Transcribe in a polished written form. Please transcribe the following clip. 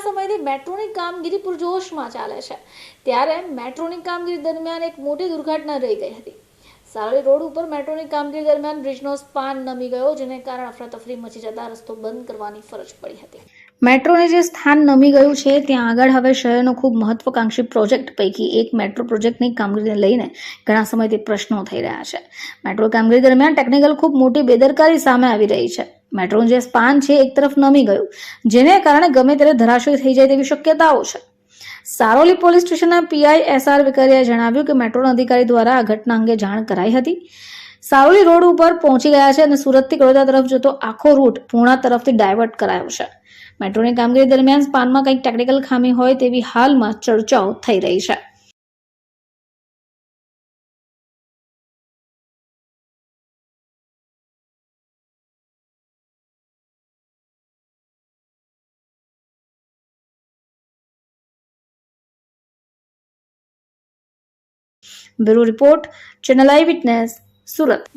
ઘણા સમયથી મેટ્રોની કામગીરી પૂરજોશમાં ચાલે છે ત્યારે મેટ્રોની કામગીરી દરમિયાન એક મોટી દુર્ઘટના રહી ગઈ હતી। સારોલી રોડ ઉપર મેટ્રોની કામગીરી દરમિયાન બ્રિજનો સ્પાન નમી ગયો, જેને કારણે અફરાતફરી મચી જતા રસ્તો બંધ કરવાની ફરજ પડી હતી। મેટ્રોને જે સ્થાન નમી ગયું છે ત્યાં આગળ હવે શહેરનો ખૂબ મહત્વકાંક્ષી પ્રોજેક્ટ પૈકી એક મેટ્રો પ્રોજેક્ટની કામગીરીને લઈને ઘણા સમયથી પ્રશ્નો થઈ રહ્યા છે। મેટ્રો કામગીરી દરમિયાન ટેકનિકલ ખૂબ મોટી બેદરકારી સામે આવી રહી છે। મેટ્રોનું જે સ્પાન છે એક તરફ નમી ગયું, જેને કારણે ગમે ત્યારે ધરાશયી થઈ જાય તેવી શક્યતાઓ છે। સારોલી પોલીસ સ્ટેશનના પીઆઈ એસઆર વિકરિયાએ જણાવ્યું કે મેટ્રોના અધિકારી દ્વારા આ ઘટના અંગે જાણ કરાઈ હતી। સારોલી રોડ ઉપર પહોંચી ગયા છે અને સુરતથી કડોદરા તરફ જતો આખો રૂટ પૂર્ણા તરફથી ડાયવર્ટ કરાયો છે। મેટ્રોની કામગીરી દરમિયાન સ્પાનમાં કંઈક ટેકનિકલ ખામી હોય તેવી હાલમાં ચર્ચાઓ થઈ રહી છે। બ્યુરો રિપોર્ટ, ચેનલ આઈ વિટનેસ, સુરત।